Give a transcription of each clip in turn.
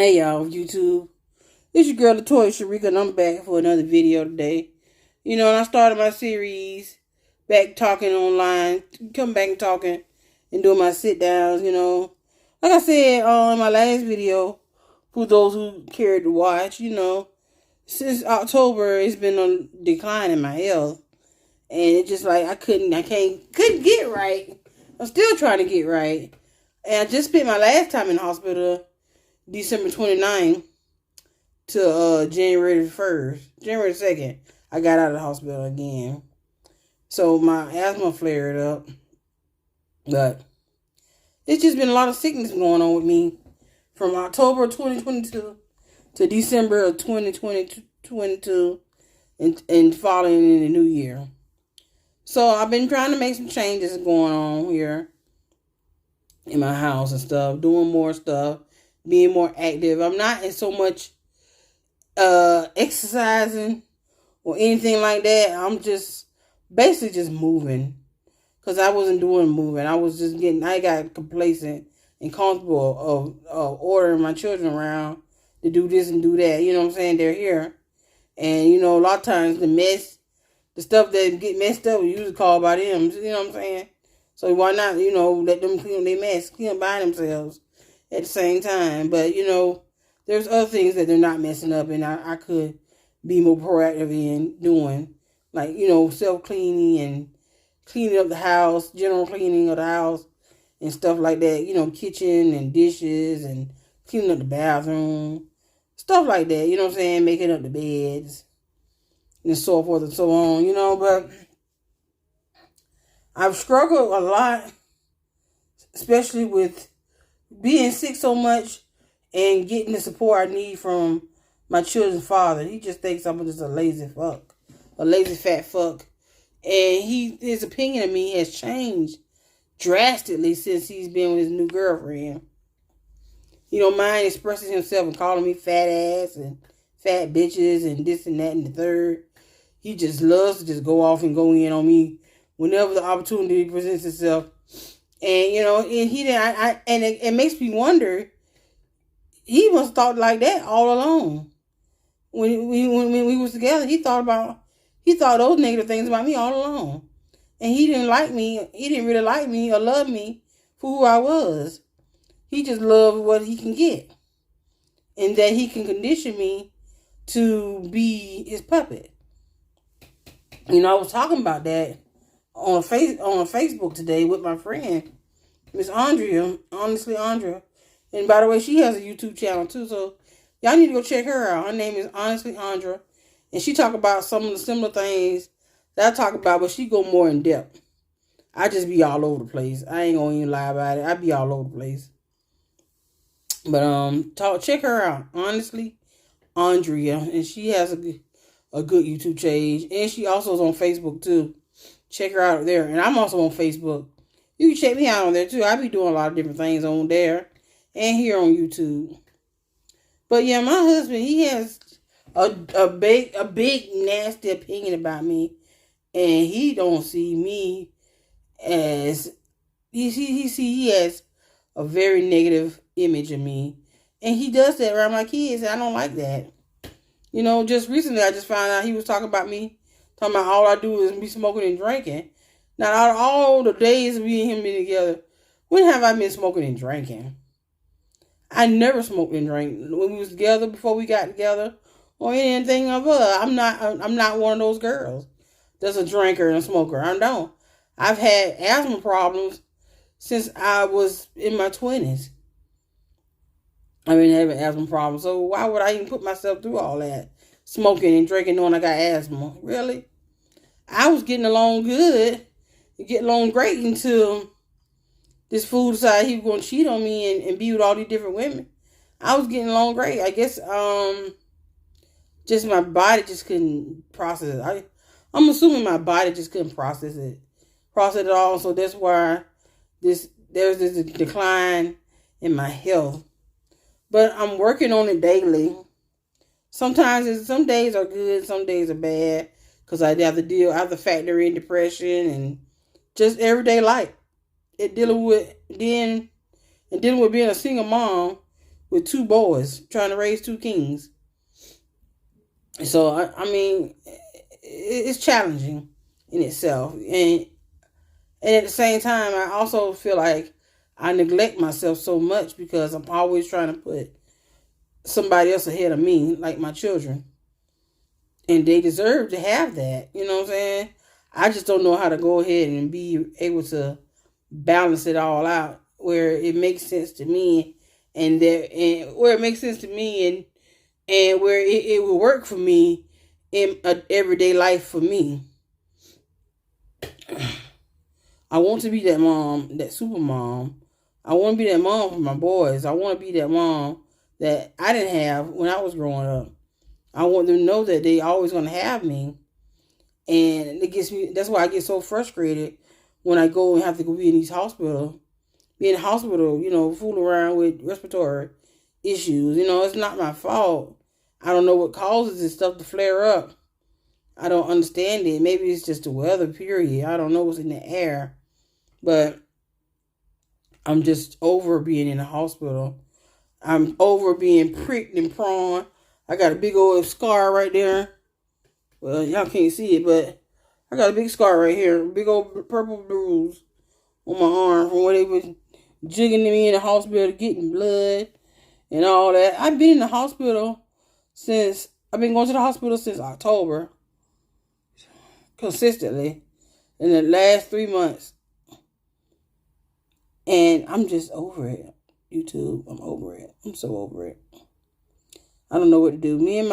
Hey y'all, YouTube. It's your girl Latoya Sharika, and I'm back for another video today. And I started my series back talking online, coming back and talking and doing my sit downs. Like I said in my last video, for those who cared to watch, since October it's been a decline in my health, and it's just like couldn't get right. I'm still trying to get right, and I just spent my last time in the hospital December 29th to January 1st. January 2nd, I got out of the hospital again. So my asthma flared up. But it's just been a lot of sickness going on with me from October 2022 to December of 2022 and following in the new year. So I've been trying to make some changes going on here in my house and stuff, doing more stuff, being more active. I'm not in so much exercising or anything like that. I'm just basically just moving, because I wasn't doing moving. I got complacent and comfortable of ordering my children around to do this and do that. You know what I'm saying? They're here. And, a lot of times the stuff that get messed up, we usually call by them. You know what I'm saying? So why not, let them clean their mess, clean by themselves at the same time. But, there's other things that they're not messing up, and I could be more proactive in doing. Like, self-cleaning and cleaning up the house, general cleaning of the house and stuff like that. Kitchen and dishes and cleaning up the bathroom. Stuff like that, you know what I'm saying? Making up the beds and so forth and so on, but I've struggled a lot, especially with being sick so much and getting the support I need from my children's father. He just thinks I'm just a lazy fuck, a lazy fat fuck. And his opinion of me has changed drastically since he's been with his new girlfriend. Mine expresses himself and calling me fat ass and fat bitches and this and that and the third. He just loves to just go off and go in on me whenever the opportunity presents itself. And, and he didn't, and it makes me wonder, he must have thought like that all along. When we was together, he thought those negative things about me all along. And he didn't like me. He didn't really like me or love me for who I was. He just loved what he can get. And that he can condition me to be his puppet. I was talking about that on Facebook today with my friend, Miss Andrea, Honestly Andrea. And by the way, she has a YouTube channel too, so y'all need to go check her out. Her name is Honestly Andrea, and she talk about some of the similar things that I talk about, but she go more in depth. I just be all over the place. I ain't gonna even lie about it. I be all over the place. But check her out, Honestly Andrea, and she has a good YouTube page, and she also is on Facebook too. Check her out there, and I'm also on Facebook. You can check me out on there too. I be doing a lot of different things on there and here on YouTube. But yeah, my husband, he has a big nasty opinion about me, and he don't see me as he has a very negative image of me, and he does that around my kids, and I don't like that. Just recently I just found out he was talking about me, talking about all I do is be smoking and drinking. Now, out of all the days me and him being together, when have I been smoking and drinking? I never smoked and drank when we was together, before we got together, or anything of her. I'm not one of those girls that's a drinker and a smoker. I don't. I've had asthma problems since I was in my 20s. I've been having asthma problems, so why would I even put myself through all that smoking and drinking knowing I got asthma? Really? I was getting along good, getting along great until this fool decided he was going to cheat on me and be with all these different women. I was getting along great. I guess just my body just couldn't process it. I'm assuming my body just couldn't process it all. So that's why there's this decline in my health. But I'm working on it daily. Some days are good, some days are bad, because I have to factor in depression and just everyday life. Dealing with being a single mom with 2 boys, trying to raise 2 kings. So I mean, it's challenging in itself, and at the same time, I also feel like I neglect myself so much because I'm always trying to put somebody else ahead of me, like my children. And they deserve to have that. You know what I'm saying? I just don't know how to go ahead and be able to balance it all out where it makes sense to me, and where it makes sense to me, and where it will work for me in everyday life for me. I want to be that mom, that super mom. I want to be that mom for my boys. I want to be that mom that I didn't have when I was growing up. I want them to know that they always going to have me. And it gets me, that's why I get so frustrated when I go and have to go be in these hospitals. Be in the hospital, fooling around with respiratory issues. It's not my fault. I don't know what causes this stuff to flare up. I don't understand it. Maybe it's just the weather, period. I don't know what's in the air. But I'm just over being in the hospital. I'm over being pricked and prawn. I got a big old scar right there. Well, y'all can't see it, but I got a big scar right here. Big old purple bruise on my arm from where they was jigging me in the hospital, getting blood and all that. I've been in the hospital I've been going to the hospital since October. Consistently. In the last 3 months. And I'm just over it. YouTube, I'm over it. I'm so over it. I don't know what to do. Me and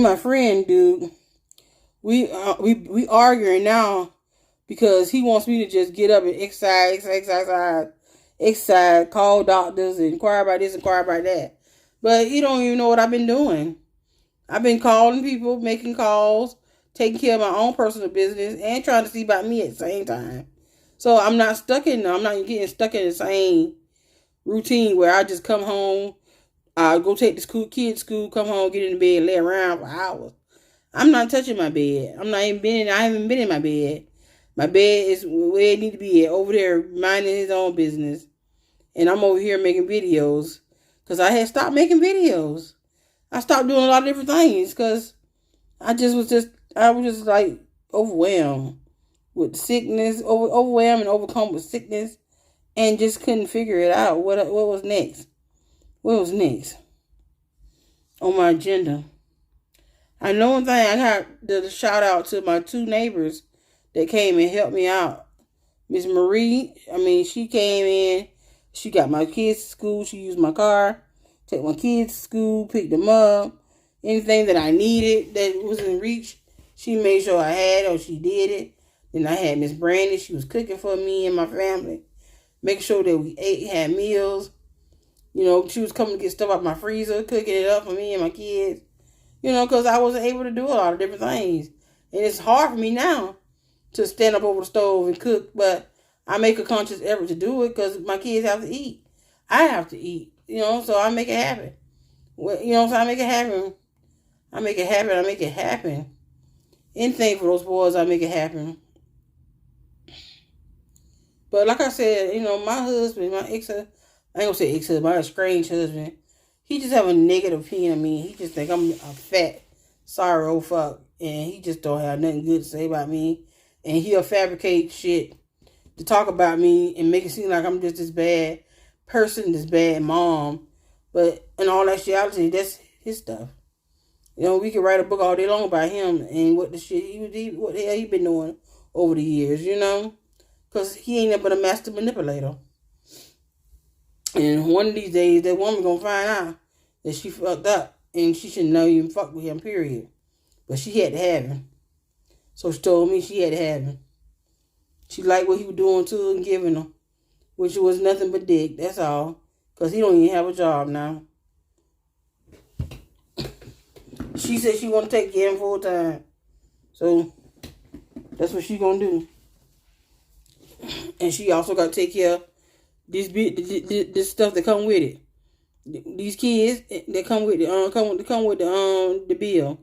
my friend, dude, we arguing now because he wants me to just get up and exercise, call doctors, and inquire about this, inquire about that. But he don't even know what I've been doing. I've been calling people, making calls, taking care of my own personal business, and trying to see about me at the same time. So I'm not getting stuck in the same routine where I just come home, I go take the kids to school, come home, get in the bed, lay around for hours. I'm not touching my bed. I haven't been in my bed. My bed is where it need to be at, over there, minding his own business. And I'm over here making videos because I had stopped making videos. I stopped doing a lot of different things because I was just like overwhelmed with sickness, overwhelmed and overcome with sickness, and just couldn't figure it out. What was next? What was next on my agenda? I know one thing. I got the shout out to my 2 neighbors that came and helped me out. Miss Marie, she came in. She got my kids to school. She used my car, take my kids to school, pick them up. Anything that I needed that was in reach, she made sure I had it, or she did it. Then I had Miss Brandy. She was cooking for me and my family, making sure that we had meals. She was coming to get stuff out my freezer, cooking it up for me and my kids. Because I wasn't able to do a lot of different things. And it's hard for me now to stand up over the stove and cook, but I make a conscious effort to do it because my kids have to eat. I have to eat, so I make it happen. So I make it happen. I make it happen. Anything for those boys, I make it happen. But like I said, my husband, I ain't gonna say ex-husband, my estranged husband, he just have a negative opinion of me. He just think I'm a fat, sorry old fuck. And he just don't have nothing good to say about me. And he'll fabricate shit to talk about me and make it seem like I'm just this bad person, this bad mom. But in all actuality, that's his stuff. We could write a book all day long about him and what the shit what the hell he been doing over the years, Because he ain't nothing but a master manipulator. And one of these days, that woman gonna find out that she fucked up and she shouldn't know even fuck with him, period. But she had to have him. So she told me she had to have him. She liked what he was doing to her and giving her, which was nothing but dick, that's all. Because he don't even have a job now. She said she want to take care of him full time. So that's what she gonna do. And she also got to take care of this stuff that come with it. These kids that come with the bill,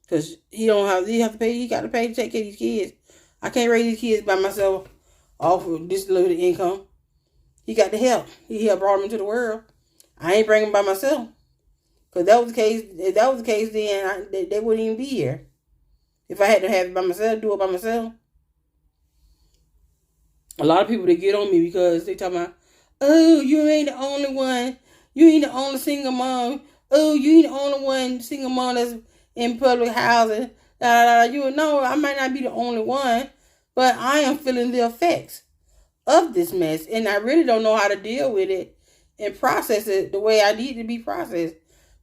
because he got to pay to take care of these kids. I can't raise these kids by myself off of this little income. He got to help. He helped brought them into the world. I ain't bringing by myself. Because that was the case. If that was the case, then they wouldn't even be here. If I had to have it by myself, do it by myself. A lot of people, they get on me because they talk about, oh, you ain't the only one. You ain't the only single mom. Oh, you ain't the only one single mom that's in public housing. You know, I might not be the only one, but I am feeling the effects of this mess, and I really don't know how to deal with it and process it the way I need to be processed,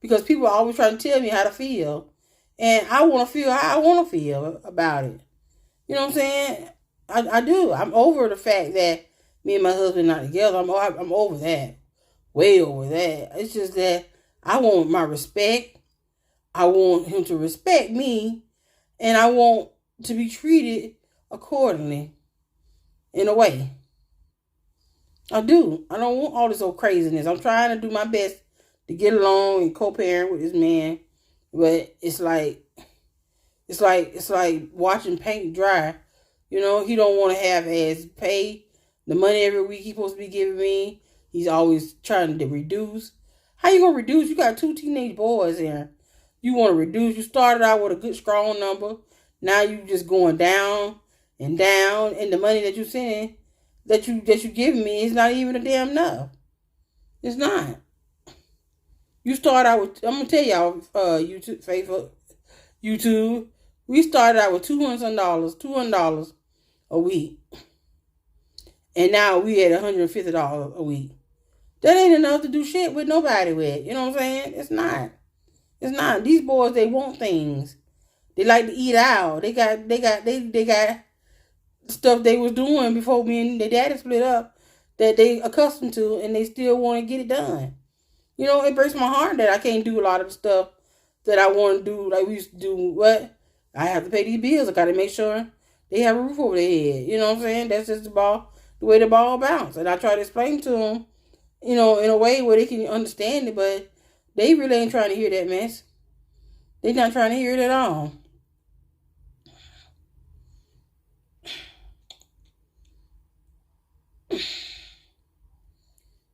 because people are always trying to tell me how to feel, and I want to feel how I want to feel about it. You know what I'm saying? I do. I'm over the fact that me and my husband not together. I'm over that. Way over that. It's just that I want my respect. I want him to respect me. And I want to be treated accordingly. In a way. I do. I don't want all this old craziness. I'm trying to do my best to get along and co-parent with this man. But it's like watching paint dry. You know, he don't want to have as pay the money every week he's supposed to be giving me. He's always trying to reduce. How you gonna reduce? You got 2 teenage boys here. You want to reduce? You started out with a good strong number. Now you just going down and down, and the money that you send that you giving me is not even a damn enough. It's not. You start out with, I'm gonna tell y'all, YouTube, Facebook, YouTube. We started out with $200 a week. And now we at $150 a week. That ain't enough to do shit with nobody with. You know what I'm saying? It's not. It's not. These boys, they want things. They like to eat out. They got stuff they was doing before me and their daddy split up that they accustomed to, and they still want to get it done. You know, it breaks my heart that I can't do a lot of the stuff that I want to do like we used to do. What? I have to pay these bills. I got to make sure they have a roof over their head. You know what I'm saying? That's just the way the ball bounces. And I try to explain to them, you know, in a way where they can understand it, but they really ain't trying to hear that mess. They not trying to hear it at all.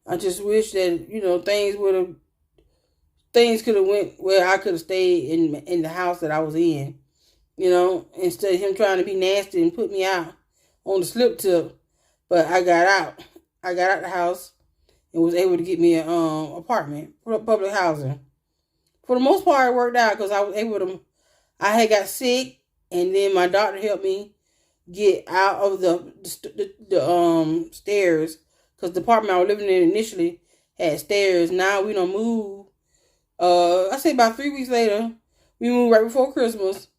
I just wish that, you know, things could have went where I could have stayed in the house that I was in. You know, instead of him trying to be nasty and put me out on the slip tip. But I got out. I got out the house and was able to get me an apartment, public housing. For the most part, it worked out because I was able to. I had got sick, and then my doctor helped me get out of the stairs, because the apartment I was living in initially had stairs. Now we don't move. I say about 3 weeks later, we moved right before Christmas.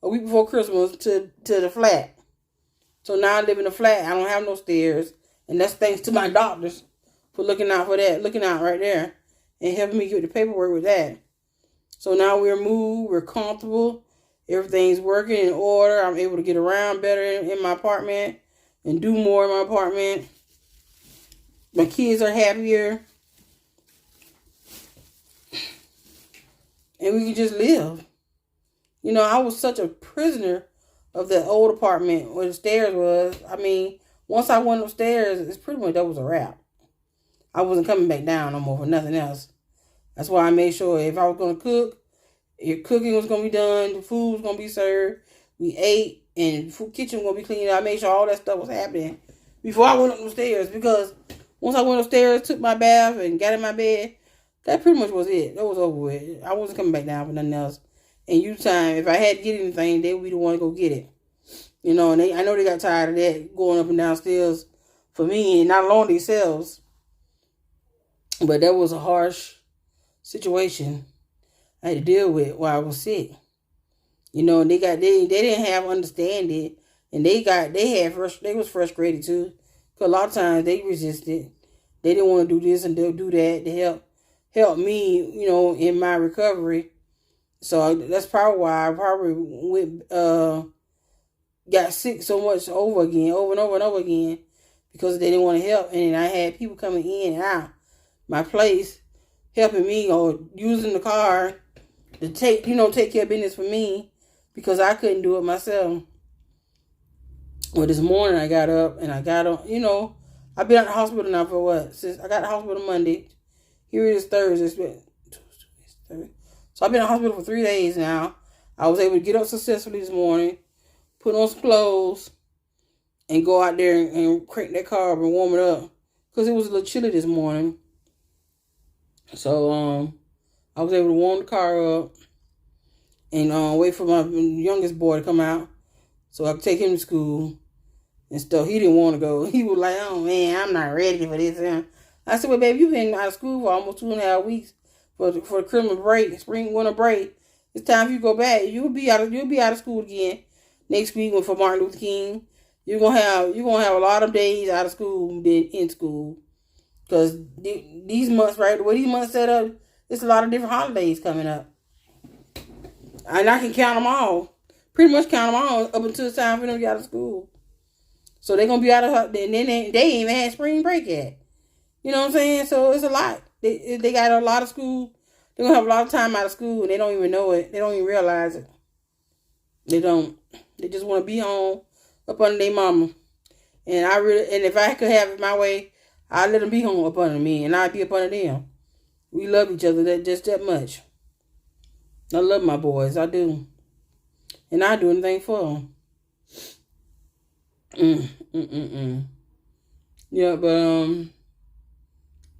A week before Christmas to the flat. So now I live in a flat. I don't have no stairs. And that's thanks to my doctors for looking out for that. Looking out right there. And helping me get the paperwork with that. So now we're moved. We're comfortable. Everything's working in order. I'm able to get around better in my apartment. And do more in my apartment. My kids are happier. And we can just live. You know, I was such a prisoner of that old apartment where the stairs was. I mean, once I went upstairs, it's pretty much that was a wrap. I wasn't coming back down no more for nothing else. That's why I made sure if I was going to cook, if cooking was going to be done, the food was going to be served, we ate, and the kitchen was going to be cleaned. I made sure all that stuff was happening before I went up the stairs, because once I went upstairs, took my bath, and got in my bed, that pretty much was it. That was over with. I wasn't coming back down for nothing else. And time, if I had to get anything, they would be the one to go get it. You know, and I know they got tired of that, going up and down stairs for me, and not alone themselves. But that was a harsh situation I had to deal with while I was sick. You know, and they didn't have understanding, and they was frustrated too. Because a lot of times they resisted. They didn't want to do this and they'll do that to help me, you know, in my recovery. So that's probably why I got sick so much over and over again, because they didn't want to help. And I had people coming in and out my place, helping me or using the car to take care of business for me, because I couldn't do it myself. Well, this morning I got up and I got on, you know, I've been at the hospital now for what? Since I got the hospital Monday, Here it is Thursday. It's been Thursday. So I've been in the hospital for 3 days now. I was able to get up successfully this morning, put on some clothes, and go out there and crank that car up and warm it up. Because it was a little chilly this morning. So I was able to warm the car up and wait for my youngest boy to come out so I could take him to school and stuff. He didn't want to go. He was like, oh man, I'm not ready for this. And I said, well, baby, you've been out of school for almost 2.5 weeks for the Christmas break, spring, winter break. It's time for you to go back. You'll be out of school again next week for Martin Luther King. You're gonna have a lot of days out of school than in school. Because these months, right, the way these months set up, there's a lot of different holidays coming up. And I can count them all. Pretty much count them all up until it's time for them to get out of school. So they're going to be out of, and then they ain't even had spring break yet. You know what I'm saying? So it's a lot. They got a lot of school. They're going to have a lot of time out of school and they don't even know it. They don't even realize it. They don't. They just want to be home up under their mama. And if I could have it my way, I'd let them be home up under me and I'd be up under them. We love each other just that much. I love my boys. I do. And I do anything for them. Yeah, but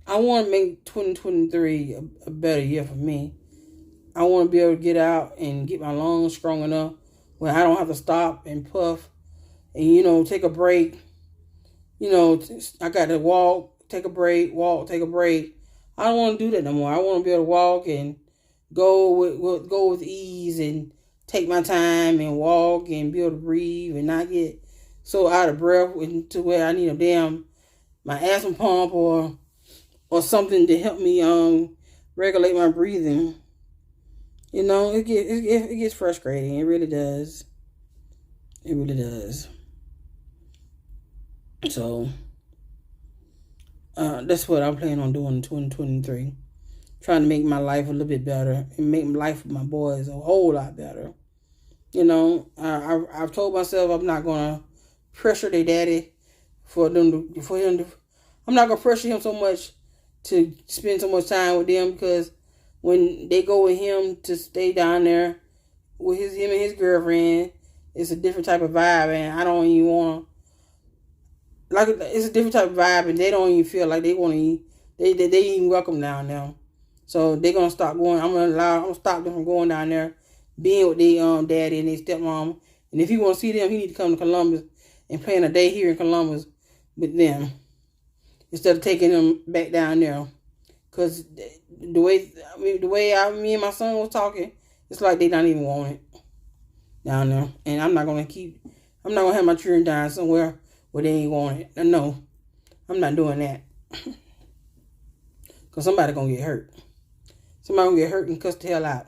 I want to make 2023 a better year for me. I want to be able to get out and get my lungs strong enough where I don't have to stop and puff and, take a break. I got to walk, take a break, take a break. I don't want to do that no more. I want to be able to walk and go with ease and take my time and walk and be able to breathe and not get so out of breath to where I need my asthma pump or something to help me regulate my breathing. It gets frustrating. It really does. It really does. So that's what I'm planning on doing in 2023. Trying to make my life a little bit better and make life for my boys a whole lot better. I've told myself I'm not gonna pressure their daddy I'm not gonna pressure him so much to spend so much time with them, because when they go with him to stay down there with him and his girlfriend, it's a different type of vibe, and I don't even want to. It's a different type of vibe, and they don't even feel like they want to eat. They even welcome down there. So they're gonna stop going. I'm gonna stop them from going down there, being with their daddy and their stepmom. And if he want to see them, he need to come to Columbus and plan a day here in Columbus with them instead of taking them back down there. Cause the way me and my son was talking, it's like they don't even want it down there. And I'm not gonna have my children down somewhere where they ain't want it. No, I'm not doing that. Cause somebody gonna get hurt. Somebody gonna get hurt and cuss the hell out.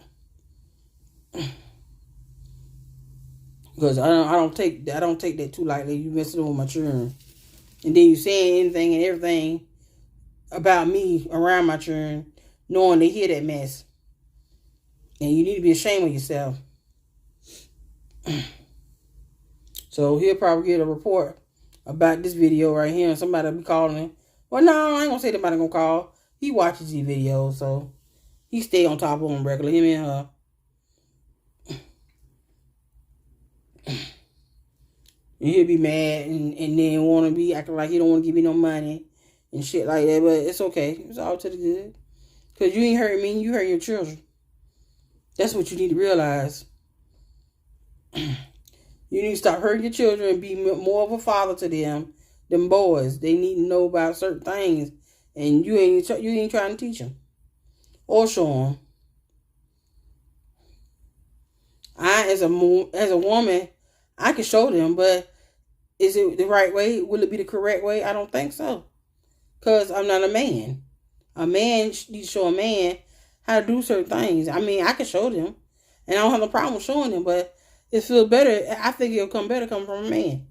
Because I don't take that too lightly. You messing with my children, and then you saying anything and everything about me around my children, knowing they hear that mess, and you need to be ashamed of yourself. So he'll probably get a report about this video right here, and somebody will be calling him. Well, no, I ain't gonna say nobody gonna call. He watches these videos, so he stay on top of them regularly. Him and her. And he'll be mad and then want to be acting like he don't want to give me no money and shit like that. But it's okay. It's all to the good. Because you ain't hurting me, you hurting your children. That's what you need to realize. You need to stop hurting your children and be more of a father to them. Them boys, they need to know about certain things. And you ain't trying to teach them. Or show them. As a woman, I can show them, but is it the right way? Will it be the correct way? I don't think so. Because I'm not a man. A man needs to show a man how to do certain things. I mean, I can show them. And I don't have no problem showing them, but it feels better. I think it'll come better coming from a man.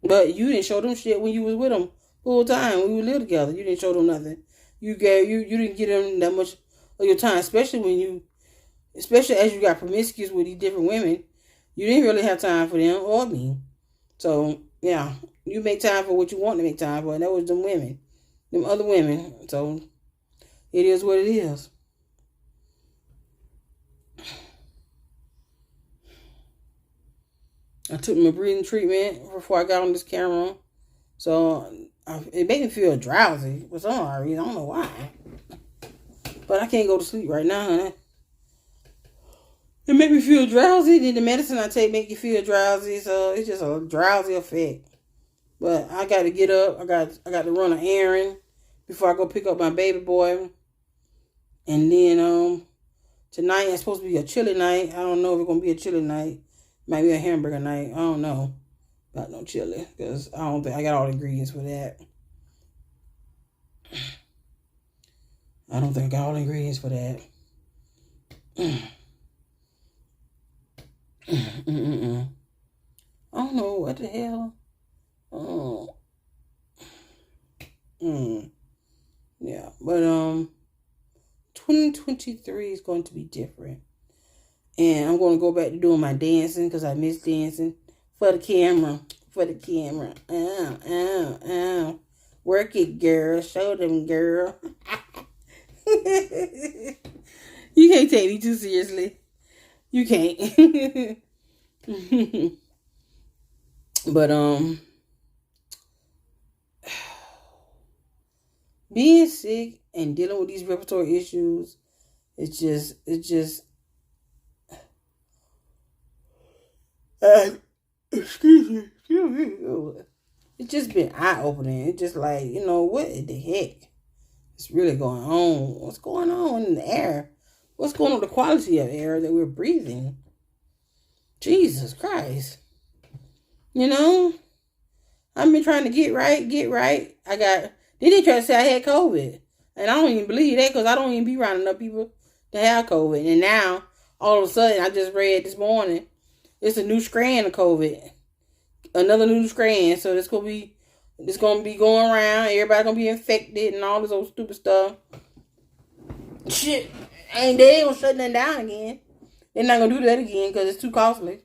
But you didn't show them shit when you was with them full time. When we live together, you didn't show them nothing. You didn't give them that much of your time, especially as you got promiscuous with these different women. You didn't really have time for them or me. So, yeah, you make time for what you want to make time for. And that was them women. Them other women. So, It is what it is. I took my breathing treatment before I got on this camera. So it made me feel drowsy for some reason. I don't know why. But I can't go to sleep right now, honey. It made me feel drowsy. Then the medicine I take make you feel drowsy. So it's just a drowsy effect. But I got to get up. I got to run an errand before I go pick up my baby boy. And then tonight it's supposed to be a chilly night. I don't know if it's going to be a chilly night. Might be a hamburger night. I don't know about no chili because I don't think I got all the ingredients for that. I don't think I got all the ingredients for that. I don't know what the hell. Oh. Yeah, but 2023 is going to be different. And I'm going to go back to doing my dancing because I miss dancing for the camera. For the camera. Ow, ow, ow. Work it, girl. Show them, girl. You can't take me too seriously. You can't. But, being sick and dealing with these respiratory issues, it's just, excuse me. It's just been eye-opening. It's just like, what the heck is really going on? What's going on in the air? What's going on with the quality of air that we're breathing? Jesus Christ. I've been trying to get right. They didn't try to say I had COVID. And I don't even believe that because I don't even be around enough people to have COVID. And now, all of a sudden, I just read this morning, it's a new strand of COVID. Another new strand. So it's going to be going around. Everybody going to be infected and all this old stupid stuff. Shit. And they ain't going to shut nothing down again. They're not going to do that again because it's too costly.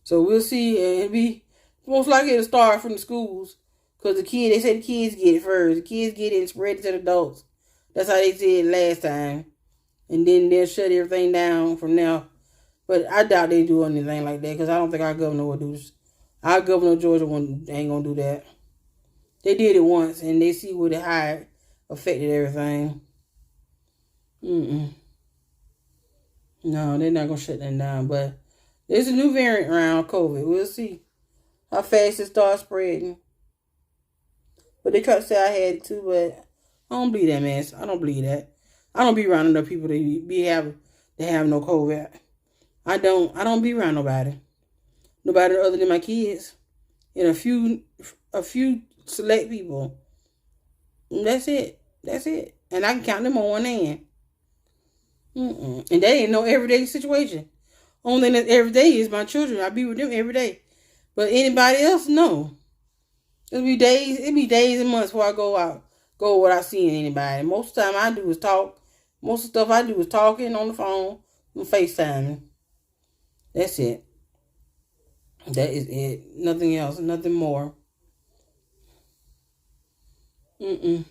So we'll see. It'll be most likely to start from the schools. Because they say the kids get it first. The kids get it and spread it to the adults. That's how they did it last time. And then they'll shut everything down from now. But I doubt they do anything like that. Because I don't think our governor will do this. Our governor of Georgia ain't going to do that. They did it once. And they see what how it affected everything. No, they're not going to shut that down. But there's a new variant around COVID. We'll see how fast it starts spreading. But they try to say I had it too, but I don't believe that mess. I don't believe that. I don't be around enough people to have no COVID. I don't be around nobody. Nobody other than my kids. And a few select people. And that's it. And I can count them on one hand. And that ain't no everyday situation. Only thing that's every day is my children. I be with them every day. But anybody else, no. It'll be days and months before I go without seeing anybody. Most of the time I do is talk. Most of the stuff I do is talking on the phone and FaceTiming. That's it. That is it. Nothing else. Nothing more. Well,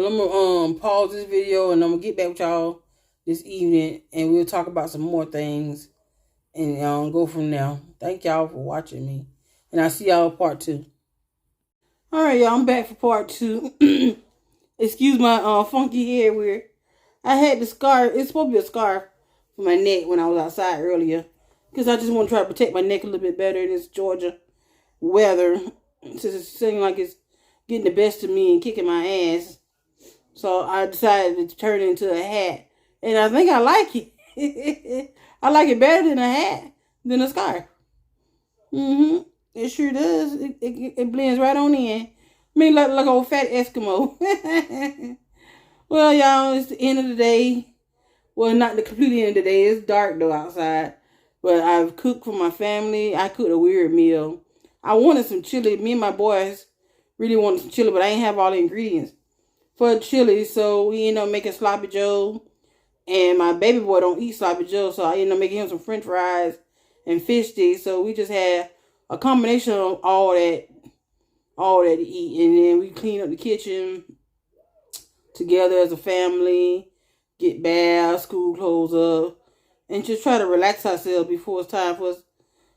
I'm going to pause this video and I'm going to get back with y'all this evening and we'll talk about some more things and go from there. Thank y'all for watching me. And I'll see y'all part 2. All right, y'all. I'm back for part 2. Excuse my funky hair weird. I had the scarf. It's supposed to be a scarf for my neck when I was outside earlier. Because I just want to try to protect my neck a little bit better in this Georgia weather. Since it seems like it's getting the best of me and kicking my ass. So I decided to turn it into a hat. And I think I like it. I like it better than a hat, than a scarf. It sure does. It blends right on in. I mean, like old fat Eskimo. Well, y'all, it's the end of the day. Well, not the complete end of the day. It's dark, though, outside. But I've cooked for my family. I cooked a weird meal. I wanted some chili. Me and my boys really wanted some chili, but I ain't have all the ingredients for chili, so we ended up making sloppy joe. And my baby boy don't eat sloppy joe, so I ended up making him some french fries and fish sticks. So we just had a combination of all that to eat. And then we clean up the kitchen together as a family, get baths, school clothes up, and just try to relax ourselves before it's time for us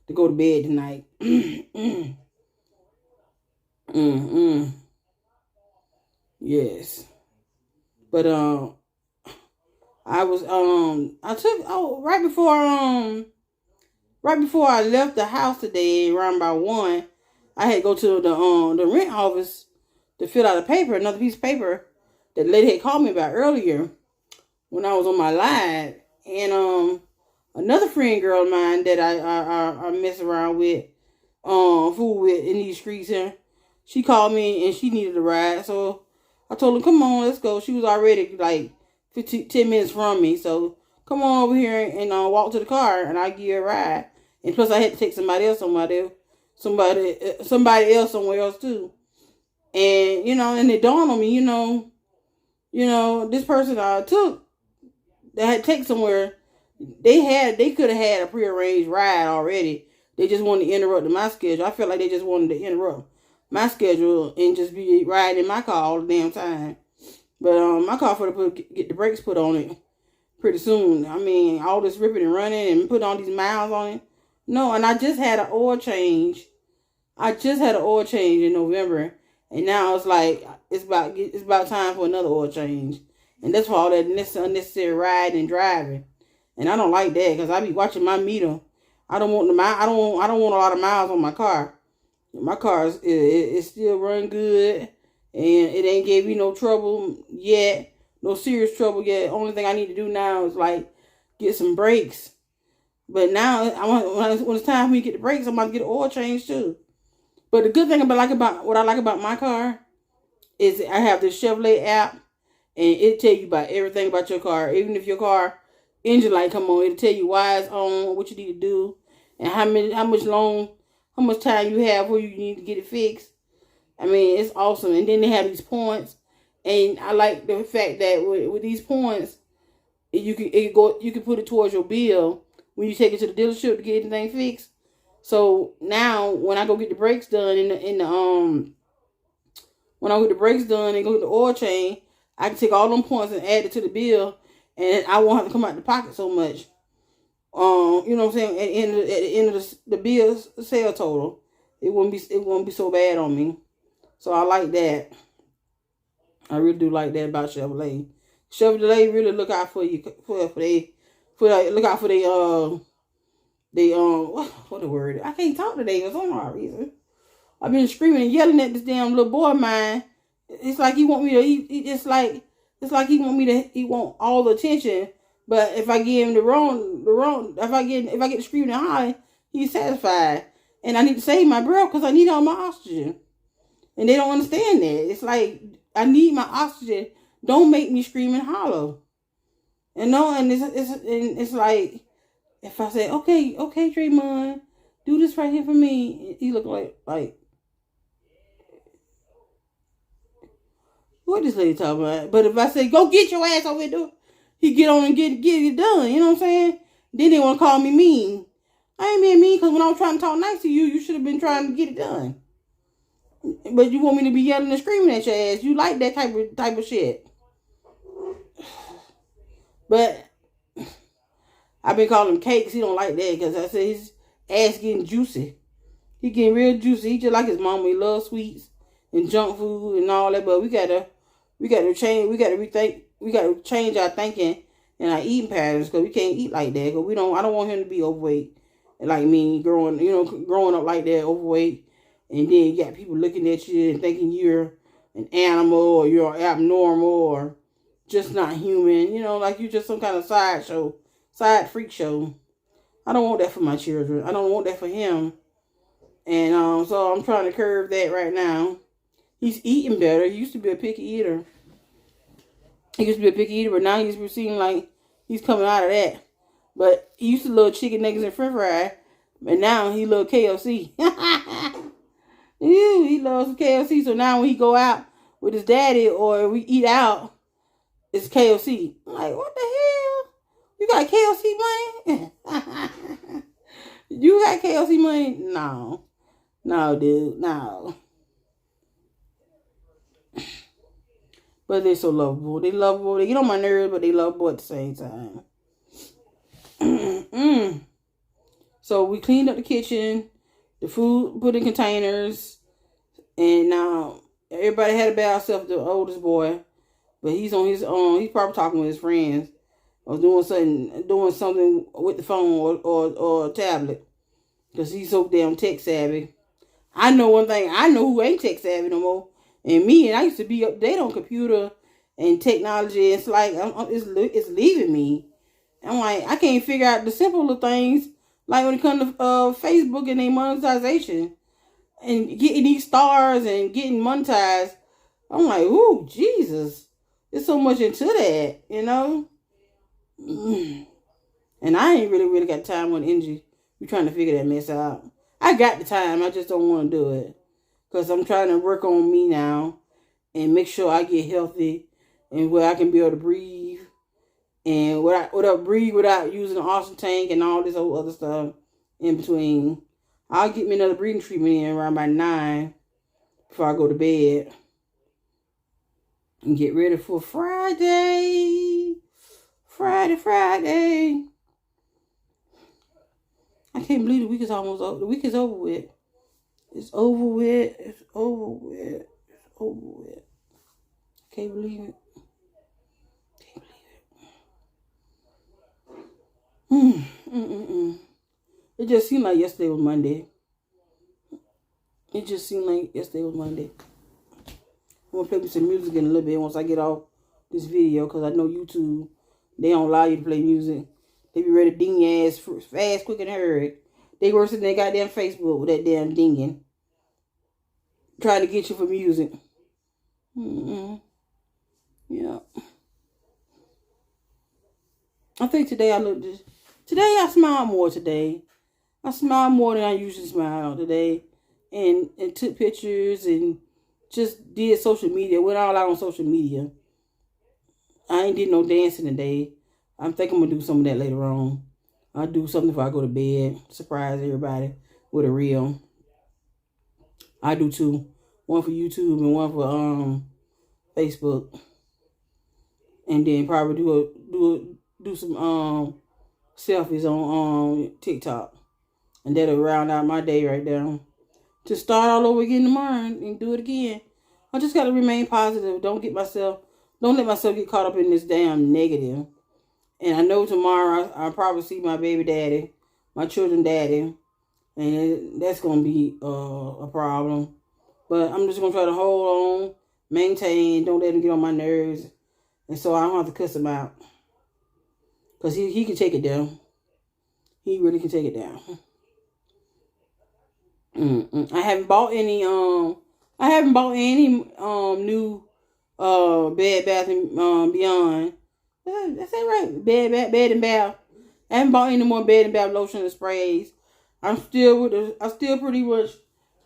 to go to bed tonight. Yes. But right before I left the house today, around about 1, I had to go to the rent office to fill out a paper, another piece of paper that the lady had called me about earlier when I was on my live. And another friend girl of mine that I mess around with, fool with in these streets here, she called me and she needed a ride. So I told her, come on, let's go. She was already like 10 minutes from me. So come on over here and walk to the car and I'll give you a ride. And plus I had to take somebody else somewhere else too. And, and it dawned on me, this person I took that had to take somewhere, they could have had a prearranged ride already. They just wanted to interrupt my schedule. I feel like they just wanted to interrupt my schedule and just be riding in my car all the damn time. But my car for to get the brakes put on it pretty soon. I mean, all this ripping and running and putting all these miles on it. No, and I just had an oil change. In November, and now it's like it's about time for another oil change, and that's for all that unnecessary riding and driving. And I don't like that because I be watching my meter. I don't want I don't want a lot of miles on my car. My car is still run good, and it ain't gave me no trouble yet, no serious trouble yet. Only thing I need to do now is like get some brakes. But now when it's time for me to get the brakes, I'm about to get an oil change too. But the good thing what I like about my car is I have this Chevrolet app, and it tell you about everything about your car. Even if your car engine light come on, it'll tell you why it's on, what you need to do, and how much time you have where you need to get it fixed. I mean, it's awesome. And then they have these points, and I like the fact that with these points, you can put it towards your bill when you take it to the dealership to get anything fixed. So now when I go get the brakes done when I get the brakes done and go get the oil change, I can take all them points and add it to the bill, and I won't have to come out the pocket so much. You know what I'm saying? At the end of the bill sale total, it won't be so bad on me. So I like that. I really do like that about Chevrolet. Chevrolet really look out for you look out for what the word? I can't talk today for some odd reason. I've been screaming and yelling at this damn little boy of mine. It's like he want me to. It's like he want all the attention. But if I give him the wrong, if I get to screaming and hollering, he's satisfied. And I need to save my breath because I need all my oxygen. And they don't understand that. It's like I need my oxygen. Don't make me scream and holler. And it's like, if I say, okay, Draymond, do this right here for me, he look like, what this lady talking about? But if I say, go get your ass over here, do it, he get on and get it done. You know what I'm saying? Then they want to call me mean. I ain't being mean because when I was trying to talk nice to you, you should have been trying to get it done. But you want me to be yelling and screaming at your ass. You like that type of shit. But I've been calling him cakes. He don't like that because I said his ass getting juicy. He getting real juicy. He just like his mama. He loves sweets and junk food and all that. But we gotta change. We gotta rethink. We gotta change our thinking and our eating patterns because we can't eat like that. Because I don't want him to be overweight like me, growing up like that, overweight, and then you got people looking at you and thinking you're an animal or you're abnormal or just not human. Like you just some kind of side freak show. I don't want that for my children. I don't want that for him. And so I'm trying to curb that right now. He's eating better. He used to be a picky eater. But now he's seeming like he's coming out of that. But he used to love chicken nuggets and french fries, and now he loves KFC. He loves KFC. So now when he go out with his daddy or we eat out, it's KFC. I'm like, what the hell? You got KFC money? You got KLC money? No. No, dude. No. But they're so lovable. They lovable. They get on my nerves, but they lovable at the same time. So we cleaned up the kitchen, the food put in containers, and now everybody had a bath except the oldest boy. But he's on his own. He's probably talking with his friends or doing something with the phone or a tablet. Because he's so damn tech savvy. I know one thing. I know who ain't tech savvy no more. And I used to be up to date on computer and technology. It's like, it's leaving me. I'm like, I can't figure out the simple little things. Like when it comes to Facebook and their monetization. And getting these stars and getting monetized. I'm like, ooh, Jesus. There's so much into that, you know? And I ain't really got time or energy. We're trying to figure that mess out. I got the time. I just don't want to do it. Because I'm trying to work on me now. And make sure I get healthy. And where I can be able to breathe. And breathe without using an oxygen tank and all this other stuff in between. I'll get me another breathing treatment in around by 9 before I go to bed. And get ready for Friday. Friday. I can't believe the week is almost over. The week is over with. It's over with. Can't believe it. It just seemed like yesterday was Monday. I'm gonna play me some music in a little bit once I get off this video, because I know YouTube, they don't allow you to play music. They be ready to ding your ass fast, quick, and hurry. They worse than they goddamn Facebook with that damn dinging. Trying to get you for music. Yeah. I think today I smiled more today. I smiled more than I usually smile today. And took pictures and just did social media. Went all out on social media. I ain't did no dancing today. I think I'm going to do some of that later on. I'll do something before I go to bed. Surprise everybody with a reel. I do two. One for YouTube and one for Facebook. And then probably do some selfies on TikTok. And that'll round out my day right there. To start all over again tomorrow and do it again. I just got to remain positive. Don't let myself get caught up in this damn negative. And I know tomorrow I'll probably see my baby daddy, my children daddy. And that's going to be a problem. But I'm just going to try to hold on, maintain, don't let him get on my nerves. And so I don't have to cuss him out. Because he can take it down. He really can take it down. I haven't bought any new Bed Bath and Beyond. That's it, right? Bed and Bath. I haven't bought any more Bed and Bath lotion and sprays. I still pretty much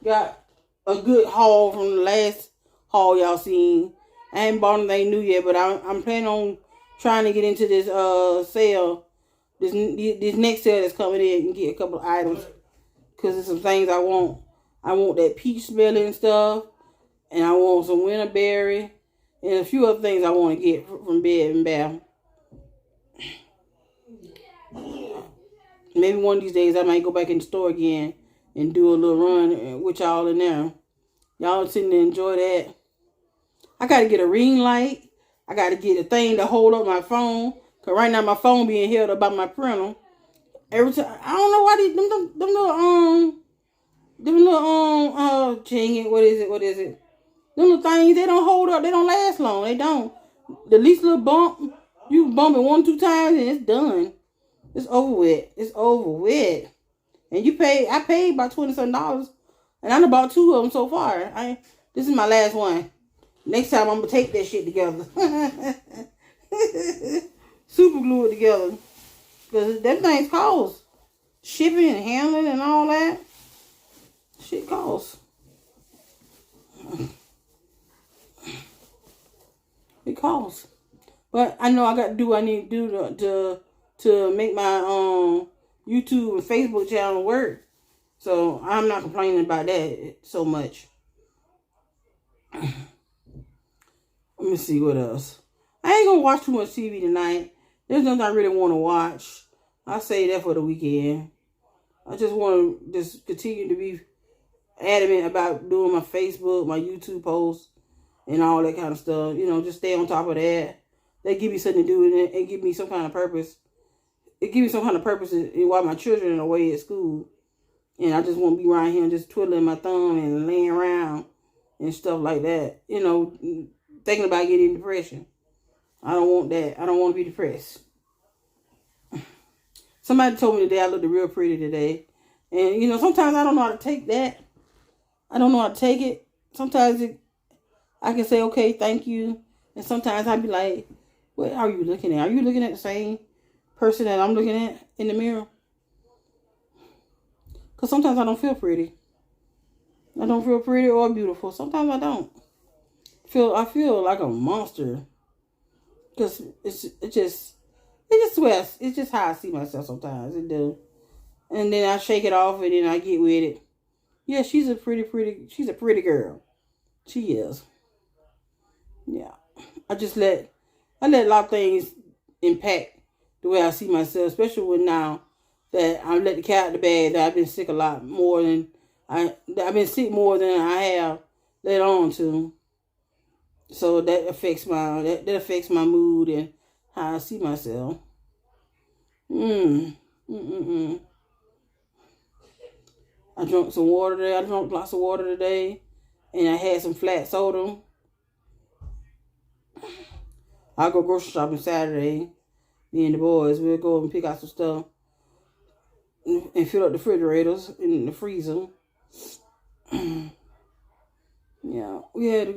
got a good haul from the last haul y'all seen. I haven't bought anything new yet, but I'm planning on trying to get into this sale, this next sale that's coming in, and get a couple of items. Because there's some things I want. I want that peach smelling stuff. And I want some winterberry. And a few other things I want to get from Bed and Bath. Maybe one of these days I might go back in the store again and do a little run with y'all in there. Y'all sitting there enjoy that. I got to get a ring light. I got to get a thing to hold up my phone. Because right now my phone being held up by my printer. Every time, I don't know why them little dang it, what is it? Them little things, they don't hold up, they don't last long, they don't. The least little bump, you bump it 1-2 times and it's done. It's over with. And I paid about $20-something, and I done bought 2 of them so far. This is my last one. Next time I'm gonna tape that shit together. Super glue it together. Because them things cost. Shipping and handling and all that. Shit costs. It costs. But I know I got to do what I need to do to make my YouTube and Facebook channel work. So I'm not complaining about that so much. Let me see what else. I ain't gonna watch too much TV tonight. There's nothing I really want to watch. I'll save that for the weekend. I just want to just continue to be adamant about doing my Facebook, my YouTube posts, and all that kind of stuff. You know, just stay on top of that. They give me something to do and give me some kind of purpose. It gives me some kind of purpose while my children are away at school. And I just want to be around here and just twiddling my thumb and laying around and stuff like that. You know, thinking about getting depression. I don't want that. I don't want to be depressed. Somebody told me today I looked real pretty today. And, you know, sometimes I don't know how to take that. I don't know how to take it. Sometimes I can say, okay, thank you. And sometimes I'd be like, what are you looking at? Are you looking at the same person that I'm looking at in the mirror? Because sometimes I don't feel pretty. I don't feel pretty or beautiful. Sometimes I don't. I feel like a monster. Because it's just how I see myself sometimes. It do. And then I shake it off and then I get with it. Yeah, she's a pretty girl. She is. Yeah. I let a lot of things impact the way I see myself, especially when now that I let the cat out of the bag, that I've been sick a lot more than I've been sick more than I have let on to. So that affects my mood and how I see myself. I drank some water today. I drank lots of water today. And I had some flat soda. I'll go grocery shopping Saturday. Me and the boys, we'll go and pick out some stuff. And fill up the refrigerators and the freezer. Yeah, we had a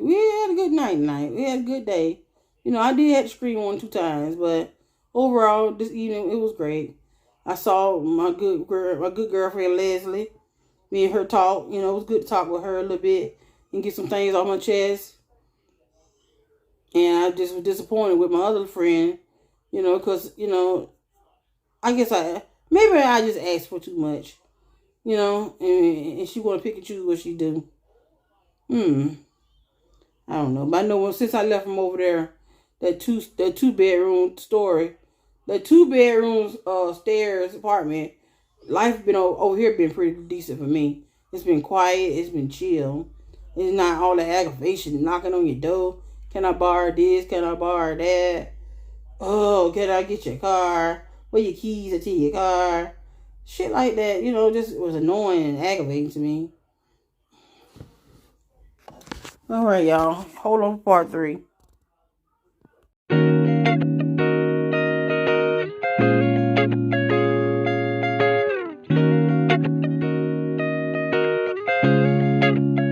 good night tonight. We had a good day. You know, I did have to scream 1-2 times, but overall, this evening it was great. I saw my good girlfriend Leslie. Me and her talk. You know, it was good to talk with her a little bit and get some things off my chest. And I just was disappointed with my other friend. You know, because I guess maybe I just asked for too much. You know, and she want to pick and choose what she do. I don't know. But I know since I left from over there, that two bedroom story, that 2 bedrooms stairs apartment, life been over here been pretty decent for me. It's been quiet. It's been chill. It's not all the aggravation knocking on your door. Can I borrow this? Can I borrow that? Oh, can I get your car? Where your keys are to your car? Shit like that, you know, just was annoying and aggravating to me. All right, y'all. Hold on for part 3.